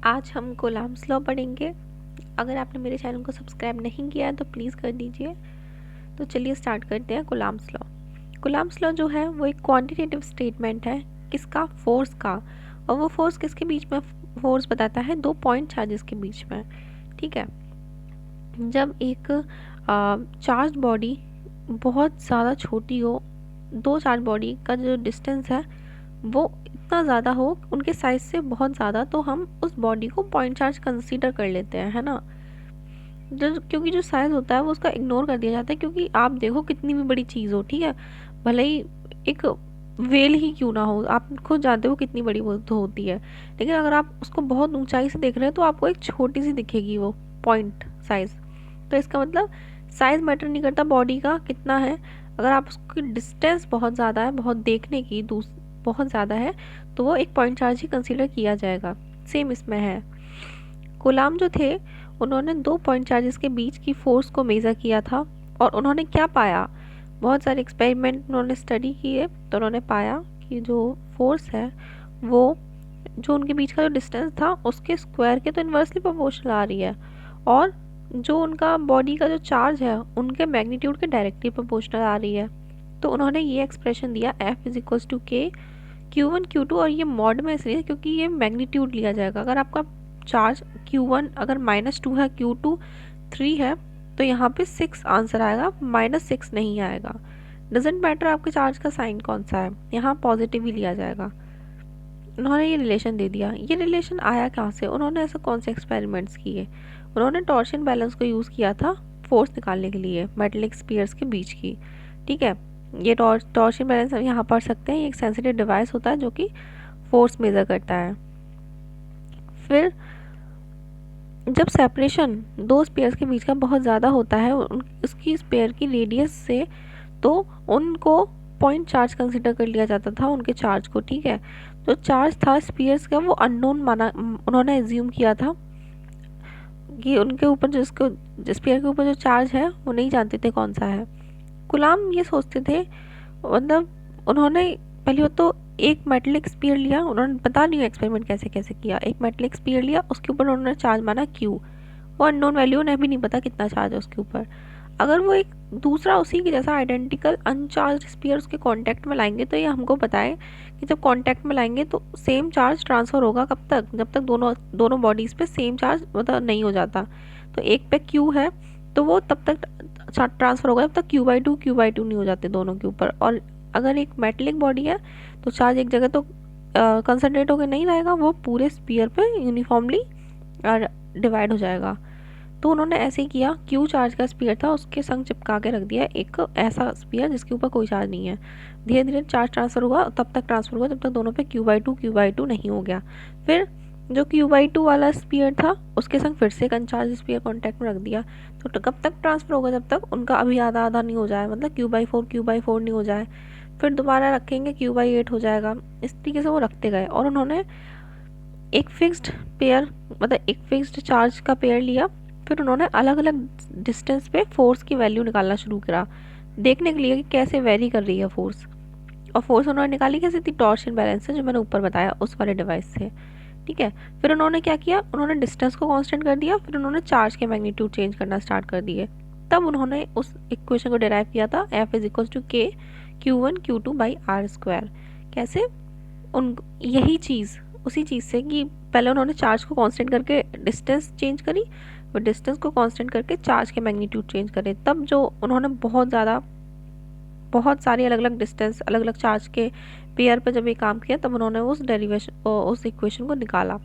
आज हम Coulomb's law पढ़ेंगे। अगर आपने मेरे चैनल को सब्सक्राइब नहीं किया है तो प्लीज़ कर दीजिए। तो चलिए स्टार्ट करते हैं कूलम्ब्स लॉ। कूलम्ब्स लॉ जो है वो एक क्वांटिटेटिव स्टेटमेंट है, किसका? फोर्स का। और वो फोर्स किसके बीच में फोर्स बताता है? दो पॉइंट चार्जेस के बीच में। ठीक है, जब एक चार्ज बॉडी बहुत ज़्यादा छोटी हो, दो चार्ज बॉडी का जो डिस्टेंस है वो इतना ज़्यादा हो, उनके साइज से बहुत ज़्यादा, तो हम उस बॉडी को पॉइंट चार्ज कंसीडर कर लेते हैं, है ना। क्योंकि जो साइज होता है वो उसका इग्नोर कर दिया जाता है, क्योंकि आप देखो कितनी भी बड़ी चीज़ हो, ठीक है, भले ही एक वेल ही क्यों ना हो, आप खुद जानते हो कितनी बड़ी वो तो होती है, लेकिन अगर आप उसको बहुत ऊंचाई से देख रहे हैं तो आपको एक छोटी सी दिखेगी वो पॉइंट साइज। तो इसका मतलब साइज मैटर नहीं करता बॉडी का कितना है, अगर आप उसकी डिस्टेंस बहुत ज़्यादा है, बहुत देखने की बहुत ज़्यादा है, तो वो एक पॉइंट चार्ज ही कंसीडर किया जाएगा। सेम इसमें है। कूलाम जो थे उन्होंने दो पॉइंट चार्जेस के बीच की फोर्स को मेज़र किया था, और उन्होंने क्या पाया? बहुत सारे एक्सपेरिमेंट उन्होंने स्टडी किए, तो उन्होंने पाया कि जो फोर्स है वो जो उनके बीच का जो डिस्टेंस था उसके स्क्वायर के तो इन्वर्सली प्रोपोर्शनल आ रही है, और जो उनका बॉडी का जो चार्ज है उनके मैग्नीट्यूड के डायरेक्टली प्रोपोर्शनल आ रही है। तो उन्होंने ये एक्सप्रेशन दिया F इज इक्वल्स टू के Q1 Q2, और ये मॉड में इसलिए क्योंकि ये मैग्नीट्यूड लिया जाएगा। अगर आपका चार्ज Q1 अगर -2 है, Q2 3 है, तो यहाँ पे 6 आंसर आएगा, -6 नहीं आएगा। डजेंट मैटर आपके चार्ज का साइन कौन सा है, यहाँ पॉजिटिव ही लिया जाएगा। उन्होंने ये रिलेशन दे दिया। ये रिलेशन आया कहाँ से? उन्होंने ऐसे कौन से एक्सपेरिमेंट्स किए? उन्होंने टॉर्शन बैलेंस को यूज़ किया था फोर्स निकालने के लिए मेटलिक स्पीयर्स के बीच की। ठीक है, ये टॉर्शन बैलेंस हम यहाँ पढ़ सकते हैं। ये एक सेंसिटिव डिवाइस होता है जो कि फोर्स मेज़र करता है। फिर जब सेपरेशन दो स्पेयर्स के बीच का बहुत ज़्यादा होता है उसकी स्पेयर की रेडियस से, तो उनको पॉइंट चार्ज कंसिडर कर लिया जाता था उनके चार्ज को। ठीक है, जो चार्ज था स्पेयर्स का वो अननोन माना, उन्होंने एज्यूम किया था कि उनके ऊपर जिसको स्पेयर के ऊपर जो चार्ज है वो नहीं जानते थे कौन सा है। कूलाम ये सोचते थे, मतलब उन्होंने पहले तो एक मेटलिक स्पीयर लिया, उन्होंने पता नहीं एक्सपेरिमेंट कैसे कैसे किया, एक मेटलिक स्पीयर लिया, उसके ऊपर उन्होंने चार्ज माना Q, वो अननोन वैल्यू, उन्हें भी नहीं पता कितना चार्ज है उसके ऊपर। अगर वो एक दूसरा उसी के जैसा आइडेंटिकल अनचार्ज स्पीयर उसके कांटेक्ट में लाएंगे, तो ये हमको बताए कि जब कांटेक्ट में लाएंगे तो सेम चार्ज ट्रांसफ़र होगा कब तक? जब तक दोनों बॉडीज़ पे सेम चार्ज मतलब नहीं हो जाता। तो एक पे Q है तो वो तब तक ट्रांसफ़र होगा जब तक Q/2 नहीं हो जाते दोनों के ऊपर। और अगर एक मेटलिक बॉडी है तो चार्ज एक जगह तो कंसनट्रेट होकर नहीं रहेगा, वो पूरे स्पीयर पे यूनिफॉर्मली डिवाइड हो जाएगा। तो उन्होंने ऐसे ही किया, Q चार्ज का स्पीयर था उसके संग चिपका के रख दिया एक ऐसा स्पीयर जिसके ऊपर कोई चार्ज नहीं है। धीरे धीरे चार्ज ट्रांसफ़र होगा, तब तक ट्रांसफ़र होगा जब तक दोनों पे Q/2 नहीं हो गया। फिर जो Q/2 वाला स्पीयर था उसके संग फिर से एक अनचार्ज स्पीयर कॉन्टैक्ट में रख दिया। तो कब तक ट्रांसफ़र होगा? जब तक उनका अभी आधा आधा नहीं हो जाए, मतलब Q/4 नहीं हो जाए। फिर दोबारा रखेंगे Q/8 हो जाएगा। इस तरीके से वो रखते गए, और उन्होंने एक फिक्स्ड पेयर, मतलब एक फिक्स्ड चार्ज का पेयर लिया। फिर उन्होंने अलग अलग डिस्टेंस पे फोर्स की वैल्यू निकालना शुरू करा, देखने के लिए कि कैसे वेरी कर रही है फोर्स। और फोर्स उन्होंने निकाली कैसे थी? टॉर्शन बैलेंस से, जो मैंने ऊपर बताया उस वाले डिवाइस से। ठीक है, फिर उन्होंने क्या किया? उन्होंने डिस्टेंस को कांस्टेंट कर दिया, फिर उन्होंने चार्ज के मैग्नीट्यूड चेंज करना स्टार्ट कर दिए। तब उन्होंने उस इक्वेशन को डिराइव किया था F इज इक्वल्स टू के Q1 Q2 बाई R²। कैसे? उन यही चीज़ उसी चीज़ से कि पहले उन्होंने चार्ज को कांस्टेंट करके डिस्टेंस चेंज करी, और डिस्टेंस को कांस्टेंट करके चार्ज के मैग्नीट्यूड चेंज करे। तब जो उन्होंने बहुत सारी अलग अलग डिस्टेंस अलग अलग चार्ज के पेयर पर जब ये काम किया, तब उन्होंने उस इक्वेशन को निकाला।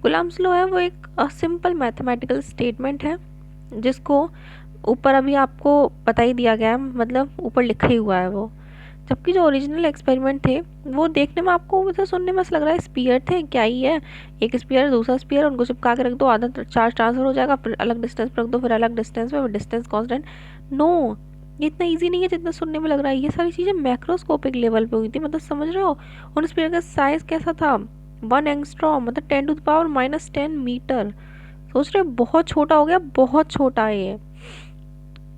कूलम्ब्स लॉ है वो एक सिंपल मैथमेटिकल स्टेटमेंट है जिसको ऊपर अभी आपको बता ही दिया गया है, मतलब ऊपर लिखा ही हुआ है वो। जबकि जो ओरिजिनल एक्सपेरिमेंट थे वो देखने में आपको मतलब सुनने में ऐसा लग रहा है स्पीयर थे, क्या ही है, एक स्पीयर दूसरा स्पीयर, उनको चिपका के रख दो, आधा चार्ज ट्रांसफर हो जाएगा, फिर अलग डिस्टेंस पर रख दो, फिर अलग डिस्टेंस पे, डिस्टेंस कांस्टेंट। नो, ये इतना इजी नहीं है जितना सुनने में लग रहा है। ये सारी चीज़ें मैक्रोस्कोपिक लेवल पे हुई थी, मतलब समझ रहे हो? उन स्पीयर का साइज कैसा था? 1 एंगस्ट्रॉम, मतलब 10⁻⁻10 मीटर। सोच रहे हो? बहुत छोटा हो गया, बहुत छोटा है ये।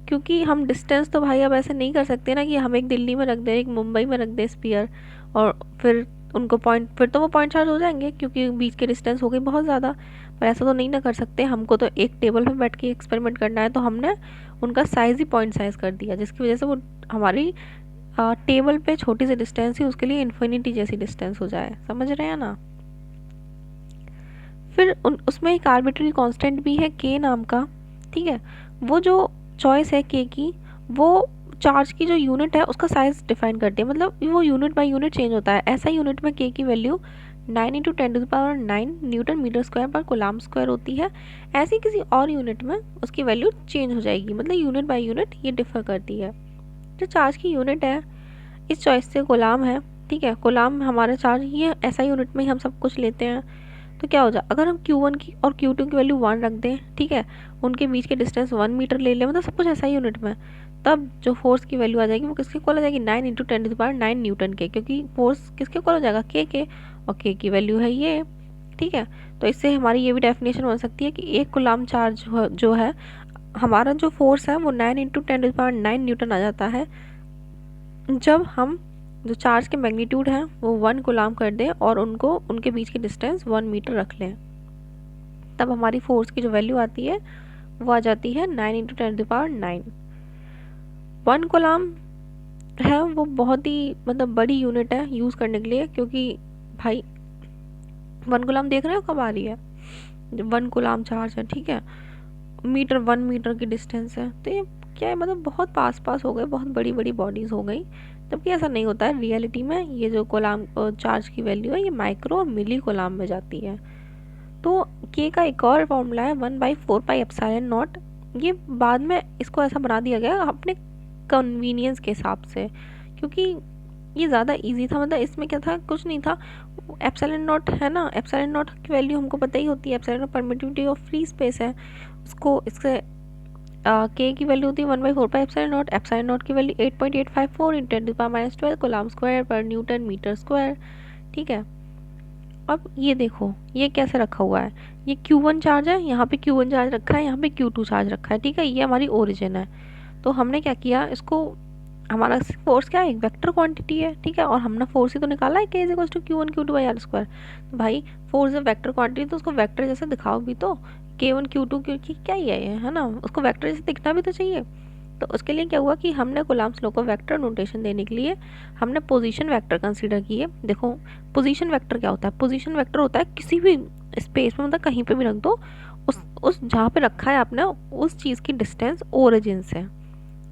क्योंकि हम डिस्टेंस तो भाई अब ऐसे नहीं कर सकते ना कि हम एक दिल्ली में रख दें, एक मुंबई में रख दें स्पीयर, और फिर उनको पॉइंट, फिर तो वो पॉइंट चार्ज हो जाएंगे क्योंकि बीच के डिस्टेंस हो गई बहुत ज़्यादा। पर ऐसा तो नहीं ना कर सकते, हमको तो एक टेबल पे बैठ के एक्सपेरिमेंट करना है, तो हमने उनका साइज़ ही पॉइंट साइज़ कर दिया, जिसकी वजह से वो हमारी टेबल पे छोटी सी डिस्टेंस ही उसके लिए इन्फिनिटी जैसी डिस्टेंस हो जाए। समझ रहे हैं ना। फिर उसमें एक आर्बिट्री कांस्टेंट भी है के नाम का, ठीक है। वो जो चॉइस है के की, वो चार्ज की जो यूनिट है उसका साइज डिफाइन करती है, मतलब वो यूनिट बाय यूनिट चेंज होता है। ऐसा यूनिट में के की वैल्यू 9 × 10⁹ न्यूटन मीटर स्क्वायर पर कोलाम स्क्वायर होती है। ऐसी किसी और यूनिट में उसकी वैल्यू चेंज हो जाएगी, मतलब यूनिट बाय यूनिट ये डिफर करती है। जो चार्ज की यूनिट है इस चॉइस से कोलाम है, ठीक है। कोलाम हमारा चार्ज, ये ऐसा यूनिट में ही हम सब कुछ लेते हैं। तो क्या हो जाए, अगर हम Q1 की और Q2 की वैल्यू 1 रख दें, ठीक है, उनके बीच के डिस्टेंस 1 मीटर ले लें, मतलब सब कुछ ऐसा ही यूनिट में, तब जो फोर्स की वैल्यू आ जाएगी वो किसके इक्वल आ जाएगी, 9 × 10⁹ न्यूटन के, क्योंकि फोर्स किसके इक्वल हो जाएगा, के, और के की वैल्यू है ये, ठीक है। तो इससे हमारी ये भी डेफिनेशन बन सकती है कि एक कूलम्ब चार्ज जो है, हमारा जो फोर्स है वो 9 × 10⁹ न्यूटन आ जाता है जब हम जो चार्ज के मैग्नीट्यूड हैं वो 1 कूलम्ब कर दें और उनको उनके बीच की डिस्टेंस 1 मीटर रख लें, तब हमारी फोर्स की जो वैल्यू आती है वो आ जाती है 9 × 10⁹। 1 कूलम्ब है वो बहुत ही मतलब बड़ी यूनिट है यूज़ करने के लिए, क्योंकि भाई 1 कूलम्ब देख रहे हो कब आ रही है, 1 कूलम्ब चार्ज है, ठीक है, 1 मीटर की डिस्टेंस है, तो ये क्या है, मतलब बहुत पास हो गए, बहुत बड़ी बड़ी बॉडीज़ हो गई। जबकि ऐसा नहीं होता है रियलिटी में, ये जो कूलम्ब चार्ज की वैल्यू है ये माइक्रो और मिली कूलम्ब में जाती है। तो के का एक और फॉर्मूला है 1/4πε0। ये बाद में इसको ऐसा बना दिया गया अपने कन्वीनियंस के हिसाब से, क्योंकि ये ज़्यादा इजी था, मतलब इसमें क्या था, कुछ नहीं था। एप्सिलॉन नॉट है ना, एप्सिलॉन नॉट की वैल्यू हमको पता ही होती है, epsilon not permittivity of free space है, उसको इससे के की वैल्यू होती है 1/4πε0, एप्सिलॉन नॉट की वैल्यू 8.854 × 10⁻12 कूलम्ब स्क्वायर पर न्यूटन मीटर स्क्वायर, ठीक है। अब ये देखो ये कैसे रखा हुआ है, ये Q1 चार्ज है, यहाँ पे Q1 चार्ज रखा है, यहाँ पे Q2 चार्ज रखा है, ठीक है, ये हमारी ओरिजिन है। तो हमने क्या किया, इसको हमारा फोर्स क्या है, एक वेक्टर क्वांटिटी है, ठीक है, और हमने फोर्स ही तो निकाला है k = Q1 Q2/r²। तो भाई फोर्स है वेक्टर क्वांटिटी, तो उसको वेक्टर जैसे दिखाओ भी तो, K1 Q2 क्योंकि क्या ही है ये, है ना, उसको वेक्टर जैसे दिखना भी तो चाहिए। तो उसके लिए क्या हुआ कि हमने कूलम्ब्स लॉ को वेक्टर नोटेशन देने के लिए हमने पोजीशन वेक्टर कंसीडर किए। देखो पोजीशन वेक्टर क्या होता है, पोजीशन वेक्टर होता है किसी भी स्पेस में, मतलब कहीं पे भी रख दो, उस जहाँ पे रखा है आपने उस चीज़ की डिस्टेंस ओरिजिन से,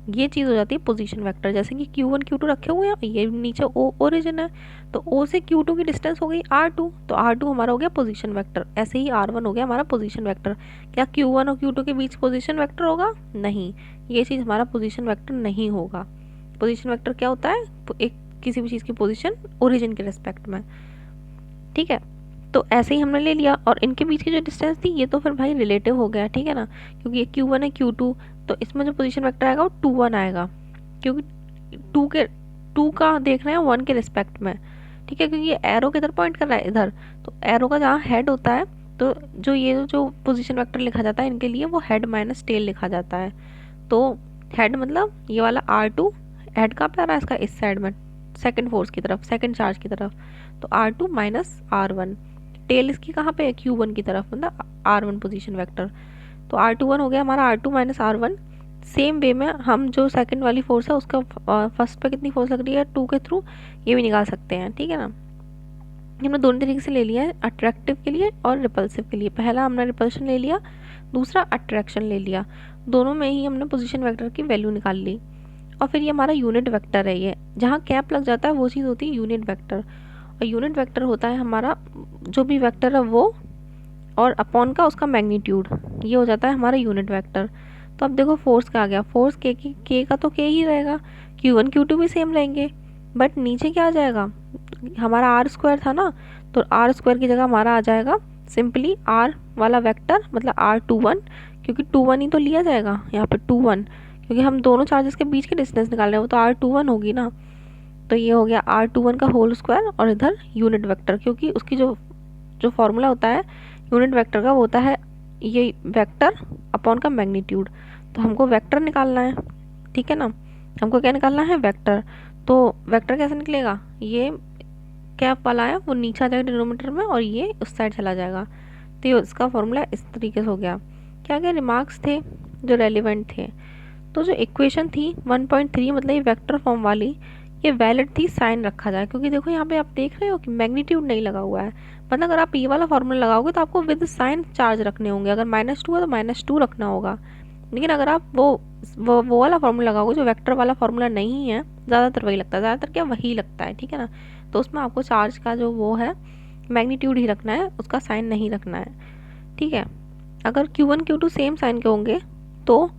ये चीज़ हो जाती है पोजीशन वेक्टर। जैसे कि Q1 Q2 रखे हुए हैं, ये नीचे O ओरिजिन है, तो O से Q2 की डिस्टेंस हो गई R2, तो R2 हमारा हो गया पोजीशन वेक्टर। ऐसे ही R1 हो गया हमारा पोजीशन वेक्टर। क्या Q1 और Q2 के बीच पोजीशन वेक्टर होगा, नहीं, ये चीज़ हमारा पोजीशन वेक्टर नहीं होगा। पोजीशन वेक्टर क्या होता है, एक किसी भी चीज़ की पोजीशन ओरिजिन के रिस्पेक्ट में, ठीक है। तो ऐसे ही हमने ले लिया, और इनके बीच की जो डिस्टेंस थी ये तो फिर भाई रिलेटिव हो गया, ठीक है ना, क्योंकि ये Q1 है Q2, तो इसमें जो पोजीशन वेक्टर आएगा वो 2 1 आएगा, क्योंकि 2 का देख रहे हैं 1 के रिस्पेक्ट में, ठीक है, क्योंकि ये एरो किधर पॉइंट कर रहा है, इधर, तो एरो का जहाँ हेड होता है, तो जो ये जो पोजीशन वेक्टर लिखा जाता है इनके लिए वो हेड माइनस टेल लिखा जाता है। तो हेड मतलब ये वाला R2, हेड कहाँ पे आ रहा है इसका, इस साइड में सेकंड फोर्स की तरफ, सेकंड चार्ज की तरफ, तो R2 - R1, टेल इसकी कहाँ पे है, Q1 की तरफ, मतलब R1 पोजीशन वेक्टर। तो R21 हो गया हमारा R2 - R1। सेम वे में हम जो सेकंड वाली फोर्स है उसका फर्स्ट पे कितनी फोर्स लग रही है 2 के थ्रू, ये भी निकाल सकते हैं, ठीक है ना। हमने दोनों तरीके से ले लिया है, अट्रैक्टिव के लिए और रिपल्सिव के लिए। पहला हमने रिपल्शन ले लिया, दूसरा अट्रैक्शन ले लिया, दोनों में ही हमने पोजीशन वेक्टर की वैल्यू निकाल ली। और फिर ये हमारा यूनिट वेक्टर है, ये जहाँ कैप लग जाता है वो चीज़ होती है यूनिट वेक्टर। और यूनिट वेक्टर होता है हमारा जो भी वेक्टर है वो, और अपॉन का उसका मैग्नीट्यूड, ये हो जाता है हमारा यूनिट वेक्टर। तो अब देखो फोर्स का आ गया, फोर्स के का तो के ही रहेगा, Q1 Q2 भी सेम रहेंगे, बट नीचे क्या आ जाएगा, हमारा R² था ना, तो R² की जगह हमारा आ जाएगा सिंपली R वाला वेक्टर, मतलब R21, क्योंकि 2 1 ही तो लिया जाएगा यहाँ पे 2 1, क्योंकि हम दोनों चार्जेस के बीच की डिस्टेंस निकाल रहे हैं, वो तो R21 होगी ना। तो ये हो गया R21 का होल स्क्वायर, और इधर यूनिट वेक्टर, क्योंकि उसकी जो फॉर्मूला होता है यूनिट वेक्टर का वो होता है ये वेक्टर अपॉन का मैग्नीट्यूड। तो हमको वेक्टर निकालना है, ठीक है ना, हमको क्या निकालना है, वेक्टर। तो वेक्टर कैसे निकलेगा, ये कैप वाला है वो नीचे आ जाएगा डिनोमीटर में और ये उस साइड चला जाएगा। तो ये इसका फॉर्मूला इस तरीके से हो गया। क्या क्या रिमार्क्स थे जो रेलिवेंट थे? तो जो इक्वेशन थी 1.3 मतलब ये वेक्टर फॉर्म वाली, ये वैलिड थी, साइन रखा जाए, क्योंकि देखो यहाँ पे आप देख रहे हो कि मैग्नीट्यूड नहीं लगा हुआ है। मतलब अगर आप ये वाला फॉर्मूला लगाओगे तो आपको विद साइन चार्ज रखने होंगे, अगर -2 है तो -2 रखना होगा। लेकिन अगर आप वो वाला फार्मूला लगाओगे जो वेक्टर वाला फार्मूला नहीं है, ज़्यादातर वही लगता है, ज़्यादातर क्या वही लगता है, ठीक है ना। तो उसमें आपको चार्ज का जो वो है मैग्नीट्यूड ही रखना है, उसका साइन नहीं रखना है, ठीक है। अगर Q1 Q2 सेम साइन के होंगे तो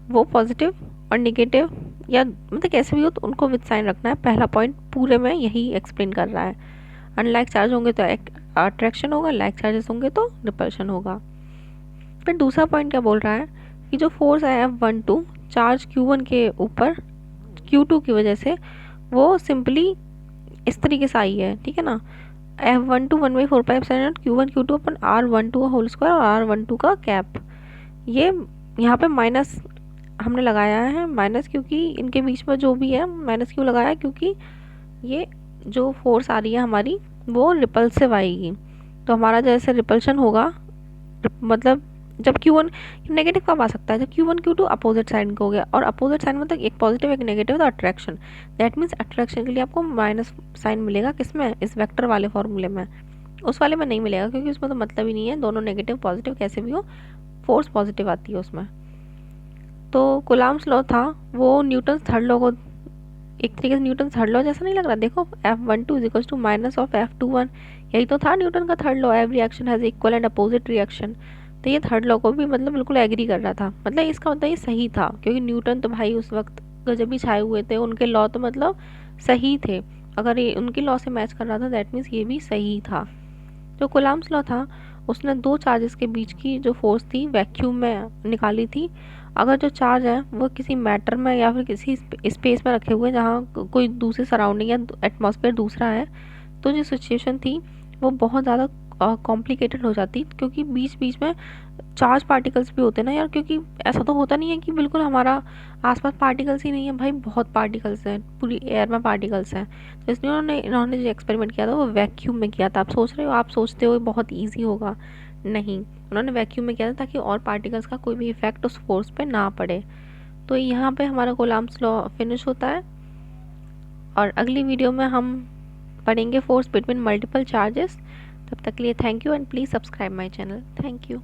वो पॉजिटिव और निगेटिव या मतलब कैसे भी हो तो उनको विद साइन रखना है। पहला पॉइंट पूरे में यही एक्सप्लेन कर रहा है। अनलाइक चार्ज होंगे तो अट्रैक्शन होगा, लाइक चार्जेस होंगे तो रिपल्शन होगा। फिर दूसरा पॉइंट क्या बोल रहा है कि जो फोर्स है F12 चार्ज Q1 के ऊपर Q2 की वजह से वो सिंपली इस तरीके से आई है, ठीक है ना। F12 1/4πε0 Q1 Q2 अपन R12 का होल स्क्वायर और R12 का कैप। ये यहाँ पे माइनस हमने लगाया है, माइनस क्योंकि इनके बीच में जो भी है माइनस क्यों लगाया है, क्योंकि ये जो फोर्स आ रही है हमारी वो रिपल्सिव आएगी। तो हमारा जैसे रिपल्शन होगा, मतलब जब Q1 नेगेटिव कब आ सकता है, जब Q1 Q2 अपोजिट साइड का हो गया, और अपोजिट साइड मतलब एक पॉजिटिव एक नेगेटिव, तो अट्रैक्शन। दैट मीन्स अट्रैक्शन के लिए आपको माइनस साइन मिलेगा, किसमें, इस वेक्टर वाले फॉर्मूले में। उस वाले में नहीं मिलेगा क्योंकि उसमें तो मतलब ही नहीं है, दोनों नेगेटिव पॉजिटिव कैसे भी हो फोर्स पॉजिटिव आती है उसमें। तो कूलम्ब्स लॉ था वो न्यूटन थर्ड लॉ को एक तरीके से न्यूटन थर्ड लॉ जैसा नहीं लग रहा? देखो F12 is equal to minus of F21, यही तो था न्यूटन का third law, every reaction has equal and opposite reaction. तो ये थर्ड लॉ को भी मतलब बिल्कुल एग्री कर रहा था, मतलब इसका मतलब ये सही था, क्योंकि न्यूटन तो भाई उस वक्त गजब ही छाए हुए थे, उनके लॉ तो मतलब सही थे। अगर ये उनके लॉ से मैच कर रहा था दैट मीन्स ये भी सही था। जो कूलम्ब्स लॉ था उसने दो चार्जेस के बीच की जो फोर्स थी वैक्यूम में निकाली थी। अगर जो चार्ज है वो किसी मैटर में या फिर किसी स्पेस में रखे हुए जहाँ कोई दूसरी सराउंडिंग या एटमॉस्फेयर दूसरा है, तो जो सिचुएशन थी वो बहुत ज़्यादा कॉम्प्लिकेटेड हो जाती, क्योंकि बीच बीच में चार्ज पार्टिकल्स भी होते हैं ना यार, क्योंकि ऐसा तो होता नहीं है कि बिल्कुल हमारा आसपास पार्टिकल्स ही नहीं है, भाई बहुत पार्टिकल्स हैं, पूरी एयर में पार्टिकल्स हैं। तो इसलिए इन्होंने जो एक्सपेरिमेंट किया था वो वैक्यूम में किया था। आप सोचते हो बहुत ईजी होगा, नहीं, उन्होंने वैक्यूम में किया था ताकि और पार्टिकल्स का कोई भी इफेक्ट उस फोर्स पे ना पड़े। तो यहाँ पे हमारा कूलम्ब्स लॉ फिनिश होता है, और अगली वीडियो में हम पढ़ेंगे फोर्स बिटवीन मल्टीपल चार्जेस। तब तक के लिए thank you and please subscribe my channel. Thank you.